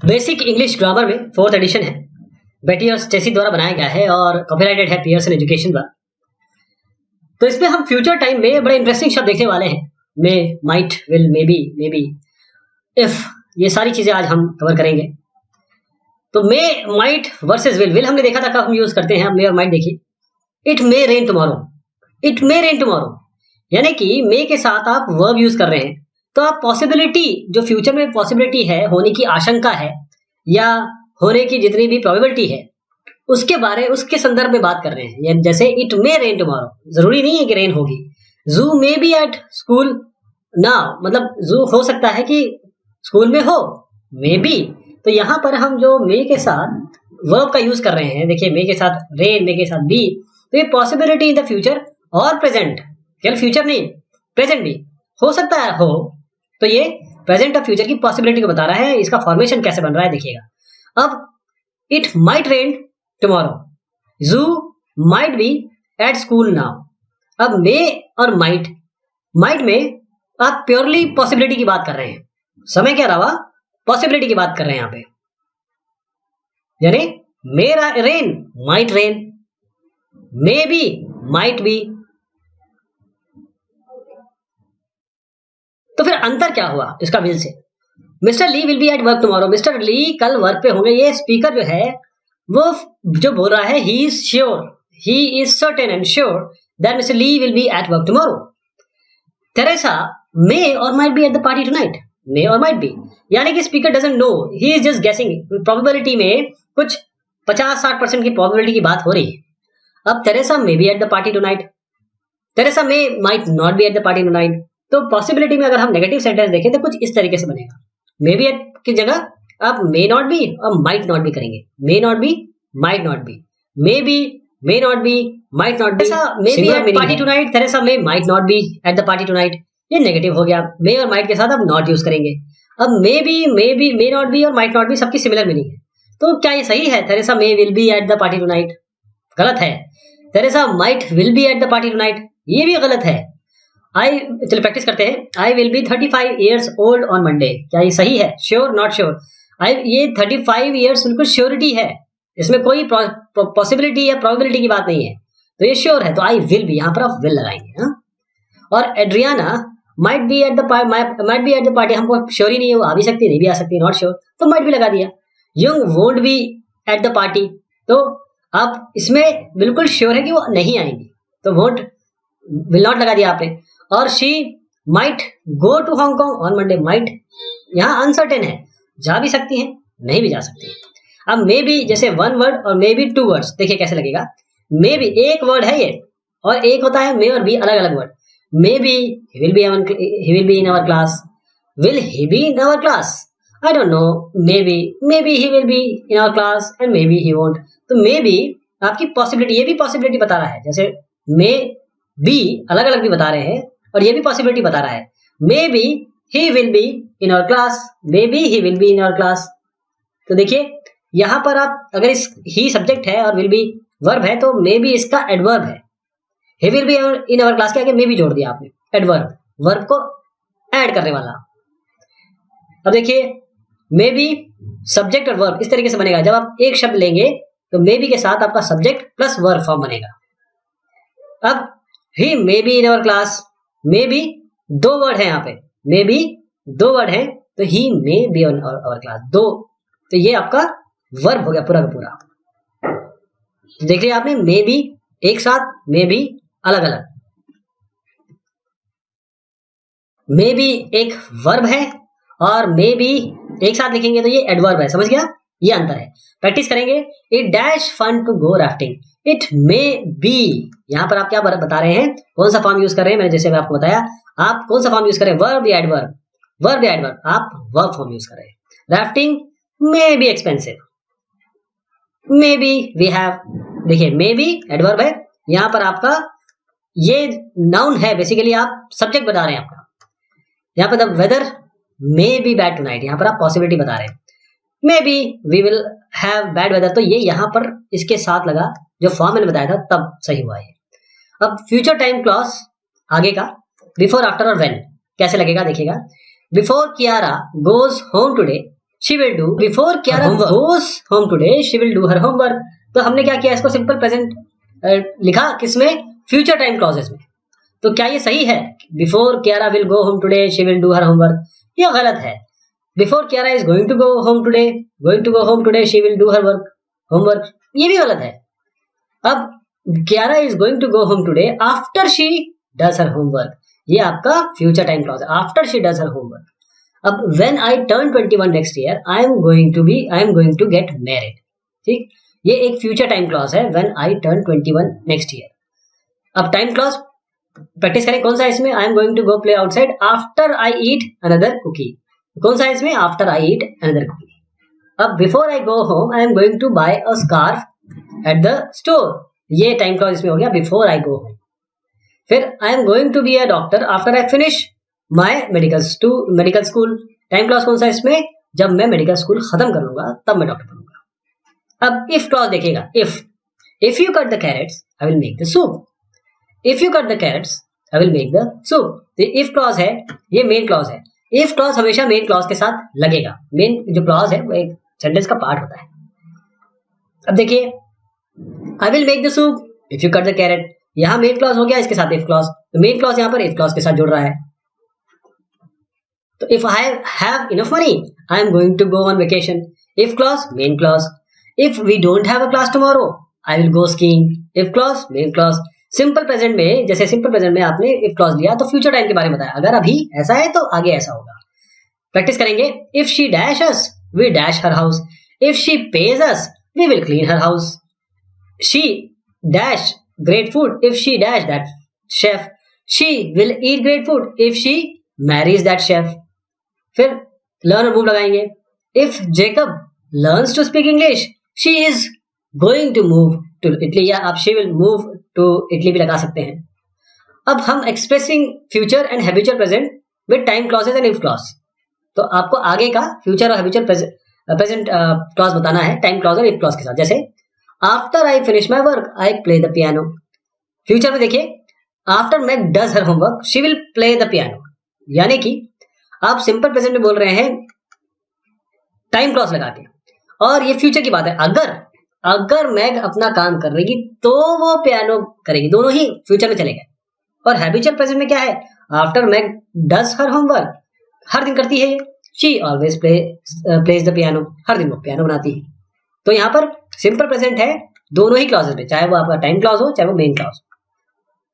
Basic English grammar में 4th addition है, बेटी और स्टेसी द्वारा बनाया गया है और कॉपीराइटेड है पियर्सन एजुकेशन द्वारा। तो इसमें हम फ्यूचर टाइम में बड़े इंटरेस्टिंग शब्द देखने वाले हैं। May, might, will, may be, if, ये सारी चीजें आज हम कवर करेंगे। तो मे, माइट वर्सेस विल हमने देखा था कब हम यूज करते हैं। अब मे और माइट देखिए। It may rain tomorrow, it may rain tomorrow, यानी कि मे के साथ आप वर्ब यूज कर रहे हैं, तो आप पॉसिबिलिटी, जो फ्यूचर में पॉसिबिलिटी है, होने की आशंका है या होने की जितनी भी प्रोबेबिलिटी है, उसके संदर्भ में बात कर रहे हैं। जैसे इट मे रेन टुमारो, जरूरी नहीं है कि रेन होगी। जू मे बी एट स्कूल नाउ, मतलब जू हो सकता है कि स्कूल में हो, मे बी। तो यहां पर हम जो मे के साथ वर्ब का यूज कर रहे हैं, देखिए मे के साथ रेन, मे के साथ बी, तो ये पॉसिबिलिटी इन द फ्यूचर और प्रेजेंट, केवल फ्यूचर नहीं, प्रेजेंट भी हो सकता है हो, तो ये प्रेजेंट और फ्यूचर की पॉसिबिलिटी को बता रहा है। इसका फॉर्मेशन कैसे बन रहा है देखिएगा। अब इट माइट रेन टुमारो, जू might be at school now. अब मे और माइट में आप प्योरली पॉसिबिलिटी की बात कर रहे हैं, समय के अलावा पॉसिबिलिटी की बात कर रहे हैं यहाँ पे। यानी may rain, might rain, may be, might be. तो फिर अंतर क्या हुआ इसका विल से? Mister Lee will be at work tomorrow, mister Lee कल वर्क पे होंगे। ये स्पीकर जो है वो जो बोल रहा है, he is sure, he is certain and sure that mister Lee will be at work tomorrow. Teresa May और might be at the party tonight, may और माइट बी, यानी कि speaker doesn't know, he is just guessing. Probability में कुछ 50-60% की probability की बात हो रही है। अब Theresa May be at the party tonight, Teresa may might not be at the party tonight. तो पॉसिबिलिटी में अगर हम नेगेटिव सेंटेंस देखें तो कुछ इस तरीके से बनेगा। मे बी एट की जगह आप मे नॉट बी और माइट नॉट बी करेंगे। May not be, might not be, may be, may not be, might not be. May be at party tonight, Teresa may might not be at the party tonight, ये negative हो गया। मे और might के साथ आप not use करेंगे। अब may be, may not be और माइट नॉट बी सबकी सिमिलर मीनिंग है। तो क्या ये सही है? Teresa may will be at the party tonight, गलत है। Teresa might will be at the party tonight, ये भी गलत है। चलो प्रैक्टिस करते हैं। I will be 35 years old on Monday, क्या ये सही है? Sure, not sure. ये 35 years बिल्कुल श्योरिटी है, इसमें कोई पॉसिबिलिटी या प्रोबेबिलिटी की बात नहीं है, तो ये श्योर है। तो आई विल बी, यहां पर आप विल लगाएंगे। हाँ? और Adriana might be at the party, हमको श्योर ही नहीं है, वो आ भी सकती, नहीं भी आ सकती, नॉट श्योर, तो माइट भी लगा दिया। Young won't be at the party, तो आप इसमें बिल्कुल श्योर है कि वो नहीं आएंगी, तो वोंट, विल नॉट लगा दिया आपने। और she might go to Hong Kong on Monday, might यहां अनसर्टेन है, जा भी सकती हैं, नहीं भी जा सकती है। अब मे बी जैसे वन वर्ड और मे बी 2 words, देखिए कैसे लगेगा। मे बी एक वर्ड है ये, और एक होता है मे और बी अलग अलग word. May be he will be in our class, will he be in our class, I don't know, may be he will be in our class and may be he won't. तो may B आपकी possibility, ये भी possibility बता रहा है, जैसे may be अलग अलग भी बता रहे हैं और ये भी पॉसिबिलिटी बता रहा है। May be he will be in our class, may be he will be in our class. तो देखिए यहां पर आप, अगर इस ही सब्जेक्ट है और विल बी वर्ब है, तो मे बी इसका एडवर्ब है। He will be in our class के आगे मे बी जोड़ दिया आपने, एडवर्ब, वर्ब को ऐड करने वाला। अब देखिए मे बी सब्जेक्ट और वर्ब इस तरीके से बनेगा। जब आप एक शब्द लेंगे तो मे बी के साथ आपका सब्जेक्ट प्लस वर्ब फॉर्म बनेगा। अब he may be in our class, may be 2 word है यहाँ पे, मे बी 2 वर्ड है, तो he may be on our class 2, तो ये आपका वर्ब हो गया पूरा का पूरा। तो देख लिया आपने, मे बी एक साथ, मे बी अलग अलग। मे बी एक वर्ब है और मे बी एक साथ लिखेंगे तो ये एडवर्ब है, समझ गया? ये अंतर है। प्रैक्टिस करेंगे। It dash fun to go rafting, it may be, यहां पर आप क्या बता रहे हैं, कौन सा फॉर्म यूज कर रहे हैं? मैंने जैसे आपको बताया, आप कौन सा फॉर्म यूज करें? वर्ब या एडवर्ब? वर्ब या एडवर्ब? आप वर्ब फॉर्म यूज कर रहे हैं। Rafting may be expensive, may be we have, देखिए मे बी एडवर्ब है, यहां पर आपका ये नाउन है, बेसिकली आप सब्जेक्ट बता रहे हैं आपका। यहां पर the weather may be bad tonight, यहां पर आप पॉसिबिलिटी बता रहे हैं। May be we will have bad weather, तो ये यहां पर इसके साथ लगा, जो फॉर्म मैंने बताया था तब सही हुआ है। अब फ्यूचर टाइम क्लॉज आगे का, बिफोर, आफ्टर और व्हेन कैसे लगेगा देखिएगा। Before Kiara goes home today, she will do before Kiara goes home today she will do her homework. तो हमने क्या किया, इसको सिंपल प्रेजेंट लिखा किसमें, फ्यूचर टाइम क्लॉजेस में. तो क्या ये सही है, before Kiara will go home today she will do her homework, ये गलत है. Before Kiara is going to go home today she will do her homework, ये भी गलत है. अब Kiara is going to go home today after she does her homework, ये आपका फ्यूचर टाइम क्लॉज है, after she does her homework. अब when I turn 21 next year I am going to get married. ठीक, ये एक फ्यूचर टाइम क्लॉज है, when I turn 21 next year. अब time clause practice करें, कौन सा है इसमें, I am going to go play outside after I eat another cookie. कौन सा है इसमें, after I eat another cookie. अब before I go home I am going to buy a scarf at the store, ये time clause इसमें हो गया, before I go home. फिर I am going to be a doctor after I finish my medical school, time clause कौन सा है इसमें, जब मैं मेडिकल स्कूल खत्म कर लूंगा तब मैं डॉक्टर बनूंगा. अब इफ क्लॉज देखिएगा, if you cut the carrots I will make the soup, if you cut the carrots I will make the soup. If clause है, ये मेन क्लॉज है. इफ क्लॉज हमेशा मेन क्लॉज के साथ लगेगा, मेन जो clause है वो एक सेंटेंस का पार्ट होता है. अब देखिए, आई will make the soup if you cut the carat, यहां मेन क्लॉज हो गया, इसके साथ इफ क्लॉज, तो मेन क्लॉज यहां पर इफ क्लॉज के साथ जुड़ रहा है. तो if I have enough money I am going to go on vacation, if clause main clause. If we don't have a class tomorrow I will go skiing, if clause main clause. Simple present में, जैसे simple present में आपने if clause लिया तो future time के बारे में बताया, अगर अभी ऐसा है तो आगे ऐसा होगा. प्रैक्टिस करेंगे, if she dash us we dash her house, if she pays us we will clean her house. She dash great food if she dash that chef, she will eat great food if she marries that chef. फिर learn और move लगाएंगे, if Jacob learns to speak English she is going to move to Italy, या आप she will move to Italy भी लगा सकते हैं. अब हम expressing future and habitual present with time clauses and if clause, तो आपको आगे का फ्यूचर और हैबिचुअल प्रेजेंट क्लॉज बताना है टाइम क्लॉज और इफ क्लॉज के साथ. जैसे after I finish my work I play the piano, future में देखिए, after Meg does her homework she will play the piano, यानी कि आप सिंपल प्रेजेंट में बोल रहे हैं टाइम क्लॉज लगा के, और ये फ्यूचर की बात है. अगर मैग अपना काम कर रही तो वो पियानो करेगी, दोनों ही फ्यूचर में चले गए. और हैबिचुअल प्रेजेंट में क्या है, after Meg does her homework, हर दिन करती है ये, she always plays the piano, हर दिन वो पियानो बनाती है. तो यहाँ पर सिंपल प्रेजेंट है दोनों ही क्लॉजेस में, चाहे वो आपका टाइम क्लॉज हो चाहे वो मेन क्लॉज.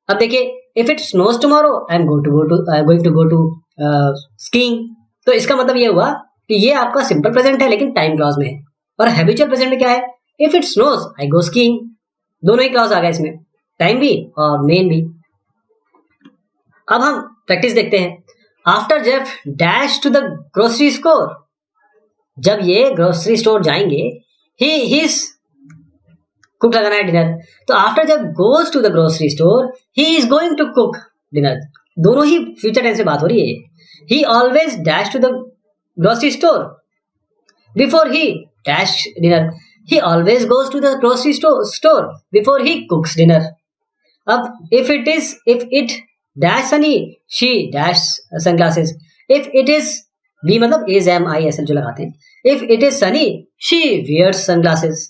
अब देखिए, if it snows tomorrow I am going to go to skiing, तो इसका मतलब ये हुआ कि ये आपका सिंपल प्रेजेंट है लेकिन टाइम क्लॉज में है. और हैबिचुअल प्रेजेंट में क्या है, if it snows I go skiing, दोनों ही क्लॉज आ गए इसमें, टाइम भी और मेन भी. अब हम प्रैक्टिस देखते हैं, after Jeff dash to the grocery store, जब ये ग्रोसरी स्टोर जाएंगे, ही कुक लगाना है डिनर, तो आफ्टर जब goes to the grocery store he is going to cook dinner, दोनों ही फ्यूचर टेंस में बात हो रही है. He always dash to the grocery store before he dash dinner, he always goes to the grocery store before he cooks dinner. अब if it dash sunny she dash sunglasses, if it is be मतलब is am I s l जो लगाते हैं, if it is sunny she wears sunglasses.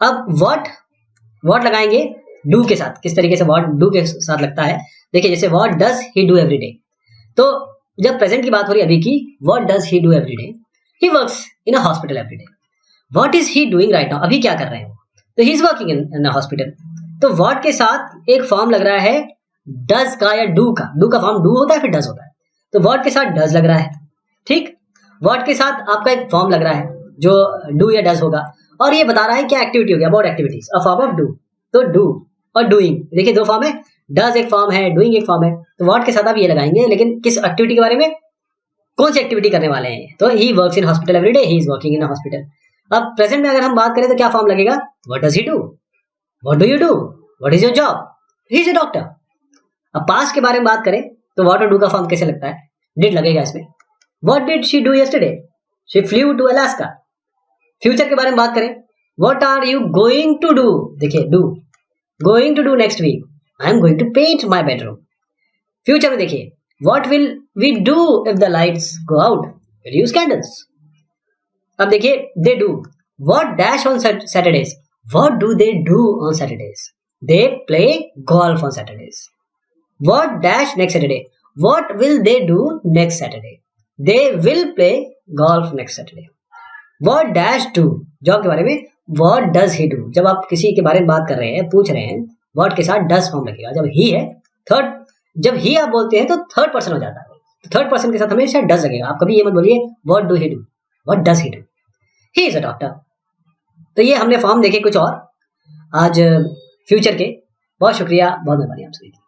अब what लगाएंगे do के साथ, किस तरीके से what do के साथ लगता है, देखिए जैसे what does he do every day, तो जब प्रेजेंट की बात हो रही है अभी की, what does he do every day, he works in a hospital every day. What is he doing right now, अभी क्या कर रहे हैं वो, तो he is working in a hospital. तो what के साथ एक फॉर्म लग रहा है does का या do का फॉर्म do होता है फिर does होता है, तो what के साथ does लग रहा है. ठीक, what के साथ आपका एक फॉर्म लग रहा है जो do या does होगा, और ये बता रहा है क्या एक्टिविटी होगी, about activities, a form of do, तो do और doing, देखिए दो फॉर्म है, does एक फॉर्म है, doing एक फॉर्म है, तो what के साथ आप ये लगाएंगे, लेकिन किस एक्टिविटी के बारे में, कौन सी एक्टिविटी करने वाले हैं, तो he works in hospital every day, he is working in a hospital. अब प्रेजेंट में अगर हम बात करें तो क्या फॉर्म लगेगा, what does he do, what do you do, what is your job, he is a doctor. अब पास्ट के बारे में बात करें तो व्हाट और डू का फॉर्म कैसे लगता है, डिड लगेगा इसमें, what did she do yesterday, she flew to Alaska. Future के बारे में बात करें, what are you going to do, देखिए do, going to do next week, I am going to paint my bedroom. Future में देखिए, what will we do if the lights go out, will use candles. अब देखिए they do, what dash on Saturdays, what do they do on Saturdays, they play golf on Saturdays. What dash next Saturday, what will they do next Saturday, they will play golf next Saturday. What dash do, job के बारे में what does he do, जब आप किसी के बारे में बात कर रहे हैं, पूछ रहे हैं, व्हाट के साथ डज फॉर्म लगेगा। जब ही है थर्ड, जब ही आप बोलते हैं तो थर्ड पर्सन हो जाता है, तो थर्ड पर्सन के साथ हमेशा डज लगेगा। आप कभी ये मत बोलिए what do he do, what does he do, he is a doctor. तो ये हमने फॉर्म देखे कुछ और आज फ्यूचर के। बहुत शुक्रिया, बहुत मेहरबानी आप सभी की।